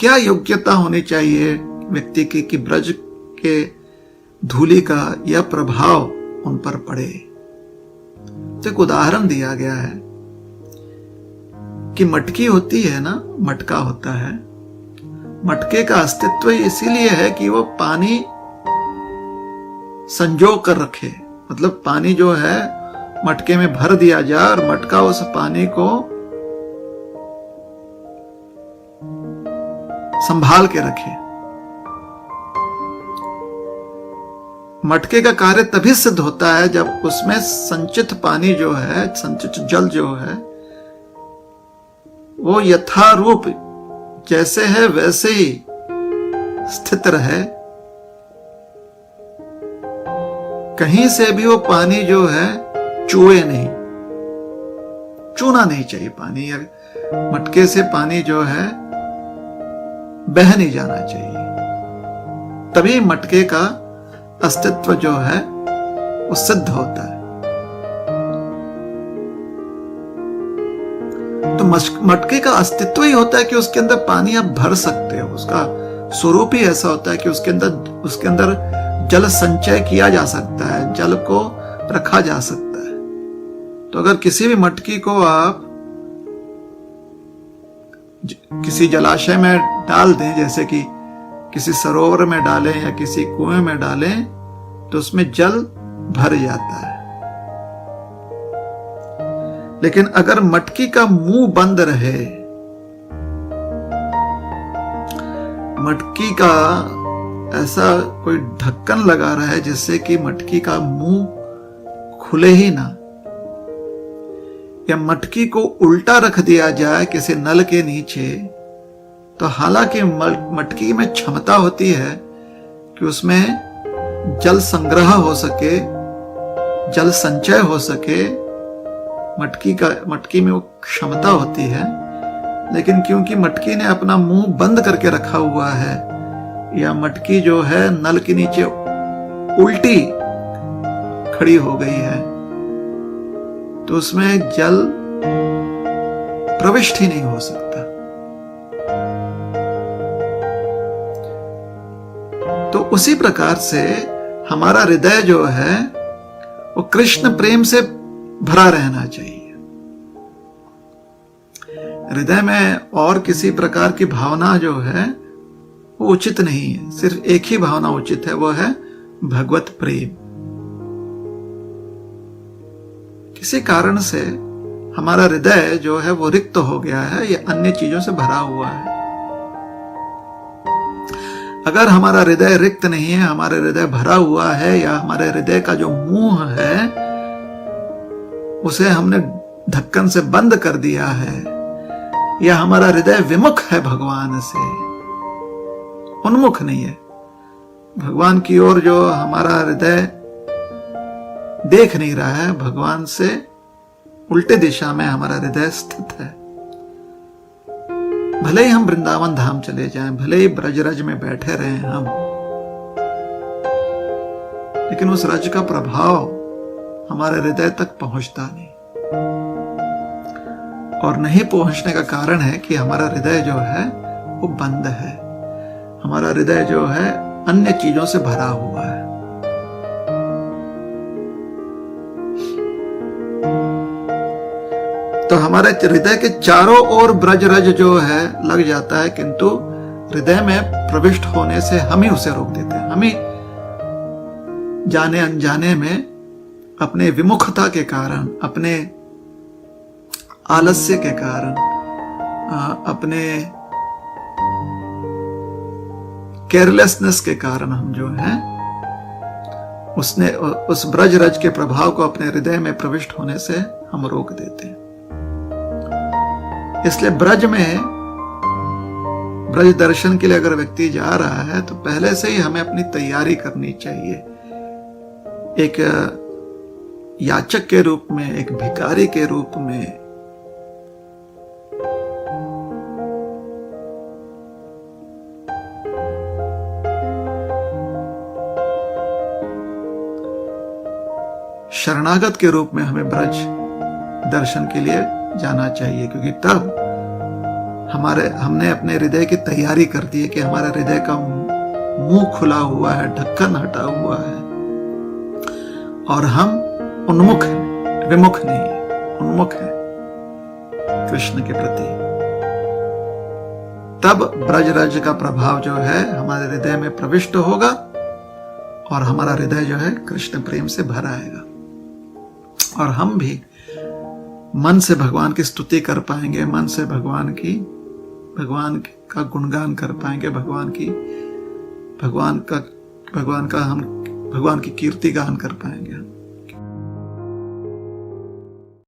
क्या योग्यता होनी चाहिए व्यक्ति की कि ब्रज के धूलि का यह प्रभाव उन पर पड़े। तो एक उदाहरण दिया गया है कि मटकी होती है ना, मटका होता है, मटके का अस्तित्व इसीलिए है कि वो पानी संजो कर रखे। मतलब पानी जो है मटके में भर दिया जाए और मटका उस पानी को संभाल के रखे। मटके का कार्य तभी सिद्ध होता है जब उसमें संचित पानी जो है, संचित जल जो है, वो यथारूप जैसे है वैसे ही स्थित रहे। कहीं से भी वो पानी जो है चूए नहीं, चूना नहीं चाहिए पानी, या मटके से पानी जो है बह नहीं जाना चाहिए। तभी मटके का अस्तित्व जो है वो सिद्ध होता है। तो मटके का अस्तित्व ही होता है कि उसके अंदर पानी आप भर सकते हो। उसका स्वरूप ही ऐसा होता है कि उसके अंदर जल संचय किया जा सकता है, जल को रखा जा सकता है। तो अगर किसी भी मटकी को आप किसी जलाशय में डाल दें, जैसे कि किसी सरोवर में डालें या किसी कुएं में डालें, तो उसमें जल भर जाता है। लेकिन अगर मटकी का मुंह बंद रहे, मटकी का ऐसा कोई ढक्कन लगा रहा है जिससे कि मटकी का मुंह खुले ही ना, या मटकी को उल्टा रख दिया जाए किसी नल के नीचे, तो हालांकि मटकी में क्षमता होती है कि उसमें जल संग्रह हो सके, जल संचय हो सके, मटकी में वो क्षमता होती है। लेकिन क्योंकि मटकी ने अपना मुंह बंद करके रखा हुआ है, या मटकी जो है नल के नीचे उल्टी खड़ी हो गई है, तो उसमें जल प्रविष्ट ही नहीं हो सकता। तो उसी प्रकार से हमारा हृदय जो है वो कृष्ण प्रेम से भरा रहना चाहिए। हृदय में और किसी प्रकार की भावना जो है वो उचित नहीं है। सिर्फ एक ही भावना उचित है, वो है भगवत प्रेम। किसी कारण से हमारा हृदय जो है वो रिक्त हो गया है, या अन्य चीजों से भरा हुआ है। अगर हमारा हृदय रिक्त नहीं है, हमारा हृदय भरा हुआ है, या हमारे हृदय का जो मुंह है उसे हमने ढक्कन से बंद कर दिया है, या हमारा हृदय विमुख है भगवान से, उन्मुख नहीं है भगवान की ओर, जो हमारा हृदय देख नहीं रहा है, भगवान से उल्टे दिशा में हमारा हृदय स्थित है। भले ही हम वृंदावन धाम चले जाएं, भले ही ब्रजरज में बैठे रहें हम, लेकिन उस रज का प्रभाव हमारे हृदय तक पहुंचता नहीं। और नहीं पहुंचने का कारण है कि हमारा हृदय जो है वो बंद है, हमारा हृदय जो है अन्य चीजों से भरा हुआ है। तो हमारे हृदय के चारों ओर ब्रजरज जो है लग जाता है, किंतु हृदय में प्रविष्ट होने से हम ही उसे रोक देते हैं। हम ही जाने अनजाने में अपने विमुखता के कारण, अपने आलस्य के कारण, अपने केयरलेसनेस के कारण हम जो है उस ब्रजरज के प्रभाव को अपने हृदय में प्रविष्ट होने से हम रोक देते हैं। इसलिए ब्रज दर्शन के लिए अगर व्यक्ति जा रहा है तो पहले से ही हमें अपनी तैयारी करनी चाहिए। एक याचक के रूप में, एक भिखारी के रूप में, शरणागत के रूप में हमें ब्रज दर्शन के लिए जाना चाहिए, क्योंकि तब हमने अपने हृदय की तैयारी कर दी है कि हमारे हृदय का मुंह खुला हुआ है, ढक्कन हटा हुआ है और हम उन्मुख हैं, विमुख नहीं, उन्मुख हैं कृष्ण के प्रति। तब ब्रजराज का प्रभाव जो है हमारे हृदय में प्रविष्ट होगा और हमारा हृदय जो है कृष्ण प्रेम से भर आएगा और हम भी मन से भगवान की स्तुति कर पाएंगे, मन से भगवान का गुणगान कर पाएंगे, भगवान की कीर्ति गान कर पाएंगे।